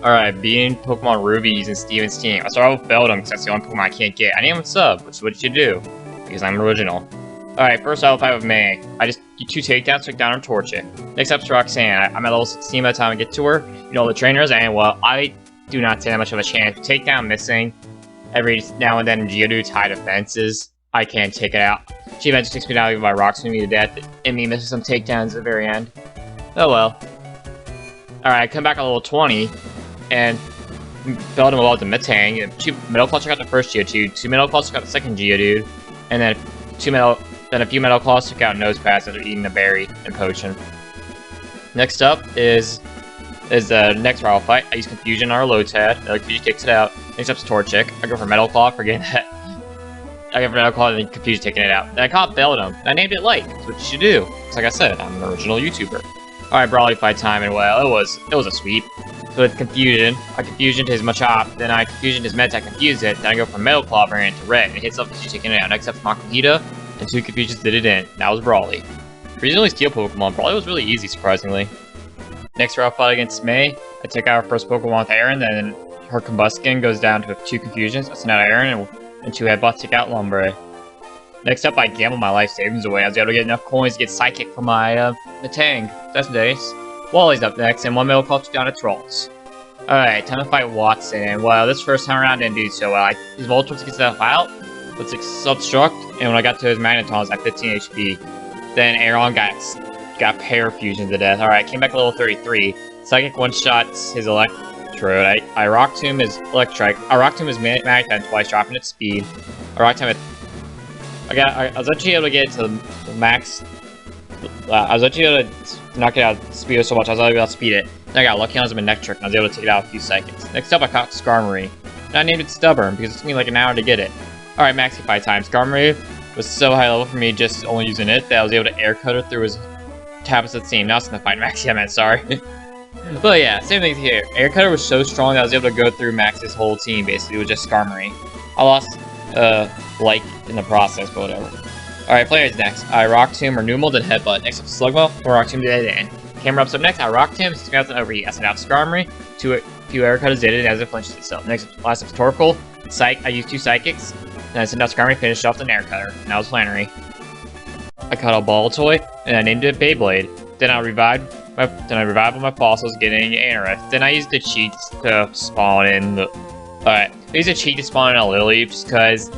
Alright, beating Pokemon Ruby using Steven's team. I start with Beldum because that's the only Pokemon I can't get. I named him Sub, which is what you should do, because I'm original. Alright, first I will fight with May. I just do 2 takedowns, took down her Torchic. Next up is Roxanne. I'm at level 16 by the time I get to her. You know, the trainers, and well, I do not stand that much of a chance. Takedown missing. Every now and then Geodude's high defenses. I can't take it out. She eventually takes me down by Roxanne me to death, and me missing some takedowns at the very end. Oh well. Alright, I come back at level 20, and Beldum evolved to Metang. 2 Metal Claws took out the first Geodude, 2 Metal Claws took out the second Geodude, and then a few Metal Claws took out Nosepass after eating a berry and potion. Next up is the next rival fight. I use Confusion on our Lotad. Confusion kicks it out. Next up is Torchic. I go for Metal Claw, forgetting that. I go for Metal Claw and then Confusion taking it out. Then I caught Beldum, and I named it Light. That's what you should do. Because like I said, I'm an original YouTuber. Alright, Brawly fight time, and well, it was a sweep. So with Confusion, I Confusioned his Machop, then I Confusioned his Meta, I confused it, then I go for Metal Claw variant to red, and it hits up Confusion taking it out. Next up is Makuhita, and 2 Confusions did it in. That was Brawly. For using only Steel Pokemon, Brawly was really easy, surprisingly. Next round fight against May, I take out our first Pokemon with Aaron, then her Combuskin goes down to 2 Confusions. I send out Aaron, and 2 Headbutts take out Lumbre. Next up, I gambled my life savings away. I was able to get enough coins to get Psychic for my Metang. That's nice. Wally's up next, and 1 Metal Claw took down a Trolls. Alright, time to fight Watson, and well, this first time around didn't do so well. I used Voltorb to get stuff out, with Substruct, and when I got to his Magneton, I was at 15 HP. Then Aaron got Parafusion to death. Alright, came back to level 33. Psychic one-shots his Electrode. I Rock Tomb his Electrike. I Rock Tomb his Magneton twice, dropping its speed. I Rock Tomb it. I was actually able to get to the max. I was actually able to knock it out speed so much, I was able to speed it. Then I got lucky on his Electric, and I was able to take it out a few seconds. Next up, I caught Skarmory. And I named it Stubborn, because it took me like an hour to get it. Alright, Maxi fight time. Skarmory was so high level for me just only using it that I was able to air cut it through his tablets at the team. Now it's gonna fight Maxi, I meant, sorry. But yeah, same thing here. Air Cutter was so strong that I was able to go through Max's whole team, basically, with just Skarmory. I lost, like, in the process, but whatever. Alright, players next. I Rock Tomb, Renewal, then Headbutt. Next up, Slugma, or Rock Tomb did it in. Camera ups up next, I Rock Tomb, 6,000 overheat. I sent out Skarmory, 2 few Air Cutters did it as it flinched itself. Next up, last up, Torkoal. I used 2 Psychics, then I sent out Skarmory, finished off the Air Cutter. Now it's Flannery. I caught a Ball Toy, and I named it Beyblade. Then I revived with my fossils, getting Anorith. Then I used the cheats to spawn in the... Alright, I used a cheat to spawn in a Lily, just because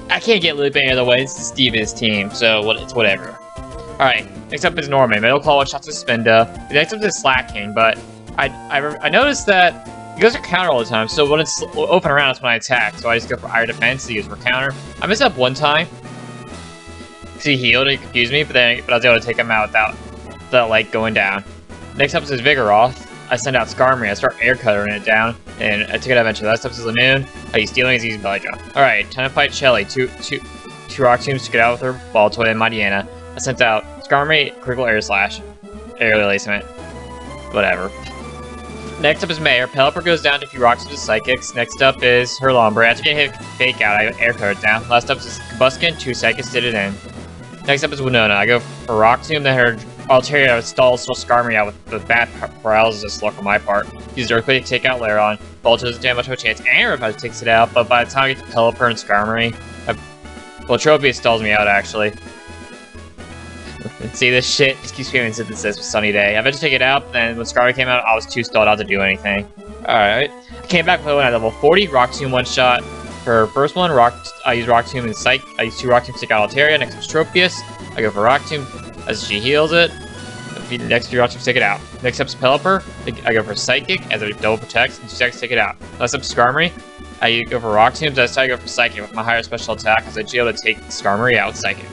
I can't get Lily any other way. It's Steven's team, so it's whatever. Alright, next up is Norman. Metal Claw shots with Spinda. Next up is Slacking, but I noticed that he goes for counter all the time, so when it's open around, that's when I attack. So I just go for Iron Defense to use for counter. I messed up one time. He healed, he confused me, but I was able to take him out without the light going down. Next up is Vigoroth. I send out Skarmory, I start air cuttering it down, and I took it out eventually. Last up is Lanoon. I use Stealing as easy belly drop. Alright, time to fight Shelly. Two Rock Tombs to get out with her Ball Toy and Mariana. I sent out Skarmory, Critical Air Slash. Air Replacement. Whatever. Next up is Mayor. Pelipper goes down to a few Rock Tombs with Psychics. Next up is her Lombre. After getting hit Fake Out, I air cutter it down. Last up is Combuskin, 2 Psychics did it in. Next up is Winona. I go for Rock Tomb, then her Altaria stalls Skarmory out with the bad paralysis luck on my part. Use Earthquake to take out Laron. Ball doesn't have much of a chance. Anorith takes it out, but by the time I get to Pelipper and Skarmory, well, Tropius stalls me out, actually. See, this shit just keeps screaming synthesis with Sunny Day. I eventually take it out, then when Skarmory came out, I was too stalled out to do anything. Alright. I came back when I level 40, Rock Tomb one-shot. For first one, I use Rock Tomb and Psych. I use 2 Rock Tombs to take out Altaria. Next is Tropius. I go for Rock Tomb as she heals it. The next 3 Rock Tombs take it out. Next up is Pelipper. I go for Psychic as it double protects, and 2 seconds take it out. Last up is Skarmory. I go for Rock Tombs. I go for Psychic with my higher special attack as I should be able to take Skarmory out with Psychic.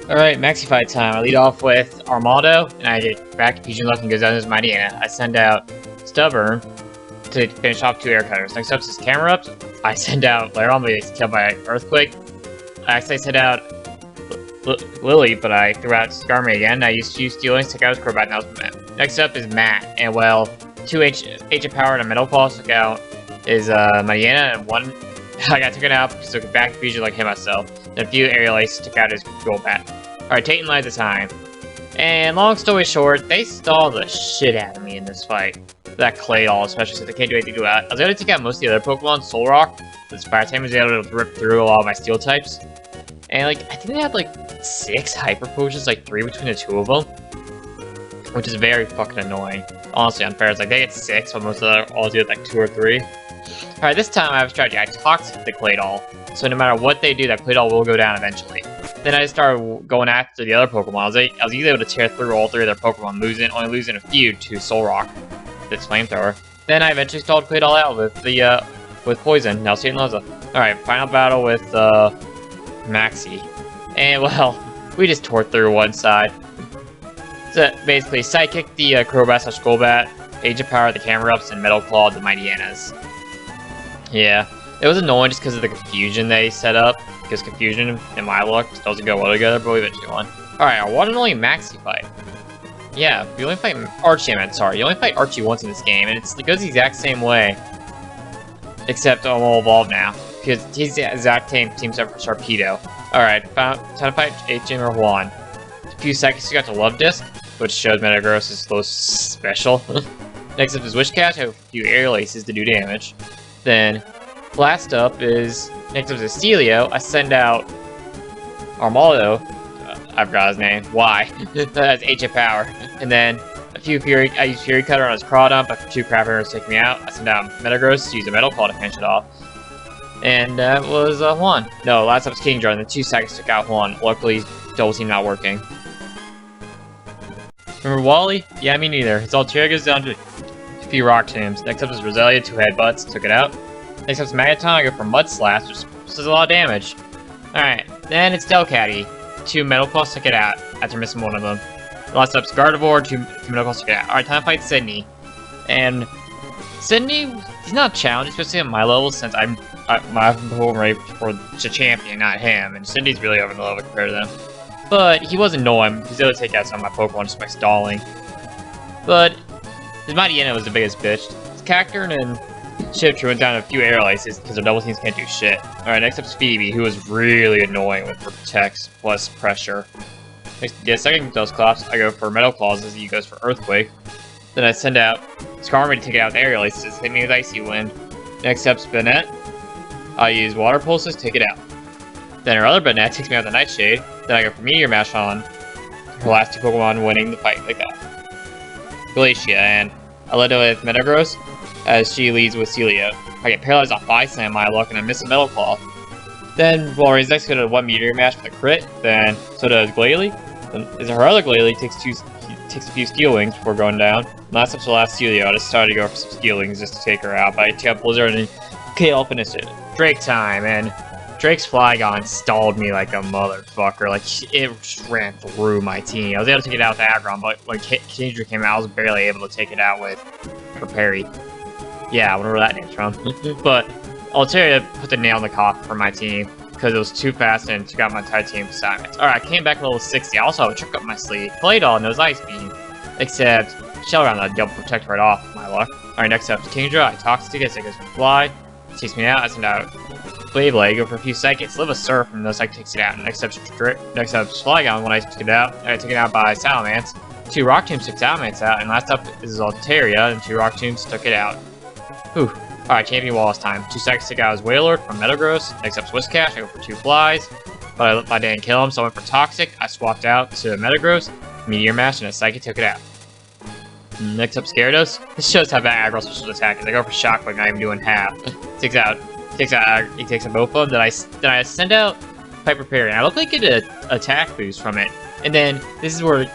Alright, Maxi fight time. I lead off with Armado, and I get back to Pigeon Luck and goes down as Mariana. I send out Stubborn to finish off 2 Air Cutters. Next up is Camera Ups. I send out Laron, but he's killed by Earthquake. I actually sent out Lily, but I threw out Skarmory again. I used 2 Stealings to take out his Crobat, and that was Matt. Next up is Matt, and well, 2 H of Power and a Metal Claw took out is Mariana, and 1 I got taken out because I took back Fusion like him myself. Then a few Aerial Aces took out his Golbat. Alright, Tate and Lies the time. And long story short, they stalled the shit out of me in this fight. That Claydol, especially since they can't do anything to it. I was able to take out most of the other Pokemon. Solrock, the Fire type, was able to rip through a lot of my Steel types. And like, I think they had like 6 Hyper Potions, like 3 between the 2 of them. Which is very fucking annoying. Honestly unfair. It's like they get 6, but most of them all do like 2 or 3. Alright, this time I have a strategy. I talked the Claydol. So no matter what they do, that Claydol will go down eventually. Then I started going after the other Pokemon. I was easily able to tear through all 3 of their Pokemon, only losing a few to Solrock, this flamethrower. Then I eventually stalled Claydol out with the with Poison. Now Satan loves it. Alright, final battle with Maxi. And well, we just tore through one side. So basically, Psychic the Crobat/Golbat, Age of Power the Camerups, and Metal Claw the Mightyana's. Yeah, it was annoying just because of the confusion they set up. Because confusion and my luck doesn't go well together, but we eventually won. Alright, our one and only Maxi fight. Yeah, you only fight Archie, sorry. You only fight Archie once in this game, and it goes the exact same way. Except I'm all evolved now. Because he's the exact same team set for Sharpedo. Alright, time to fight H.M. or Juan. A few seconds you got the Love Disc, which shows Metagross' most special. Next up is Wishcast, I have a few Aerial Aces to do damage. Then, last up is, next up is Celio, I send out Armaldo, I forgot his name, Y, that's H of Power. And then, I use Fury Cutter on his Crawdump, after 2 Crab Arrows take me out, I send out Metagross to use a Metal Claw to finish it off. And that was Juan. No, last up was Kingdra, and then 2 seconds took out Juan. Luckily, double team not working. Remember Wally? Yeah, me neither. His Altaria goes down to a few Rock Tombs. Next up is Roselia, 2 Headbutts, took it out. Next up is Magneton, I go for Mud Slash, which does a lot of damage. Alright, then it's Delcatty. 2 Metal Claws, took it out, after missing one of them. Last up is Gardevoir, 2 Metal Claws, took it out. Alright, time to fight Sydney. And Sydney, he's not challenged, especially at my level, since my Pokemon ready for the champion, not him. And Sydney's really over the level compared to them. But he was annoying. He's able to take out some of my Pokemon just by stalling. But his Mightyena was the biggest bitch. His Cacturne and Chipchur went down a few Aerial Aces because their double teams can't do shit. Alright, next up is Phoebe, who was really annoying with Protect plus Pressure. Second Dusclops, I go for Metal Claws as he goes for Earthquake. Then I send out Skarmory to take it out with Aerial Aces, hit me with Icy Wind. Next up is Banette. I use Water Pulses to take it out. Then her other Banette takes me out with the Nightshade. Then I go for Meteor Mash on her last 2 Pokemon, winning the fight like that. Glacia, and I led with Metagross as she leads with Celio. I get paralyzed off Fire Slam, my luck, and I miss a Metal Claw. Then Walrus next go to 1 Meteor Mash with a crit. Then so does Glalie. Then her other Glalie takes a few Steel Wings before going down. Last up's the last Celio. I decided to go for some Steel Wings just to take her out. But I take out Blizzard and KO finish it. Drake time, and Drake's Flygon stalled me like a motherfucker. Like, it just ran through my team. I was able to take it out with Aggron, but when Kingdra came out, I was barely able to take it out with her Perry. Yeah, I wonder where that name's from. But Altaria put the nail in the coffin for my team because it was too fast and took out my entire team assignments. Alright, I came back to level 60. I also have a trick up my sleeve. Claydol knows Ice Beam, except Shell Round, I double protect right off my luck. Alright, next up is Kingdra. I Toxic it, so it goes for Fly. It takes me out, I send out Beyblade, go for a few seconds, live a Surf, and the Psychic takes it out. Next up is Flygon when I took it out. I took it out by Salamence. 2 Rock Tombs took Salamence out, and last up is Altaria, and 2 Rock Tombs took it out. Whew. Alright, Champion Wallace time. 2 seconds took out his Wailord from Metagross. Next up is Whiscash, I go for 2 Flies. But I didn't kill him, so I went for Toxic. I swapped out to Metagross, Meteor Mash, and a Psychic took it out. Next up, Gyarados. This shows how bad Aggro's special attack is. I go for Shockwave, not even doing half. He takes out both of them. Then I send out Piper Parry, and I look like I get an attack boost from it. And then this is where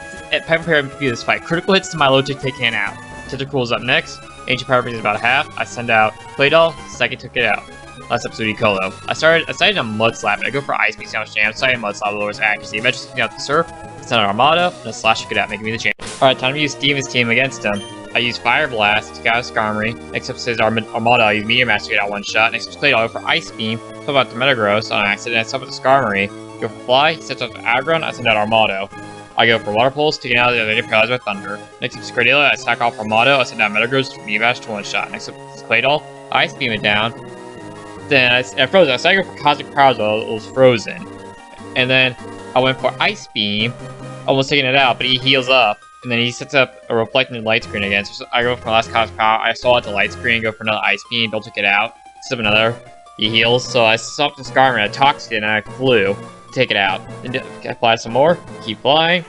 Piper Parry can do this fight. Critical hits to my Logic take it out. Tentacool is up next. Ancient Power Breeze is about a half. I send out Claydol. Psychic took it out. Last up, Sudicolo. I decided to Mud Slap it. I go for Ice Beam, see how much damage. I Mud Slap lowers accuracy. Eventually taking out the Surf. Send out Armada, and a Slash took it out, making me the champion. Alright, time to use Steven's team against him. I use Fire Blast to get out Skarmory. Next up says Armada, I use Meteor Mash to get out one shot. Next up is Claydol, I go for Ice Beam. Flip out the Metagross on accident. I stop with the Skarmory. Go for Fly, he sets up the Aggron, I send out Armado. I go for Water Pulse, taking out the other paralyzed by Thunder. Next up is Cradilla, I sack off Armado, I send out Metagross to Meteor Mash to one shot. Next up is Claydol, Ice Beam it down. Then I froze it, so I go for Cosmic Power, though it was frozen. And then I went for Ice Beam almost taking it out, but he heals up. And then he sets up a reflecting light screen again. So I go for my last cosmic power. I saw it the light screen, go for another ice beam, don't take it out. Set up another. He heals. So I stopped the Scarman, I toxic it, and I flew to take it out. And I fly some more, keep flying,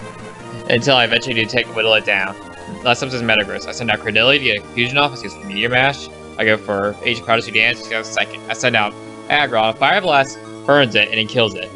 until I eventually do whittle it down. Last time says Metagross. I send out Credilli to get a confusion off. I use Meteor Mash. I go for Ancient Powder to dance. He goes second. I send out Aggron. Fire Blast burns it and it kills it.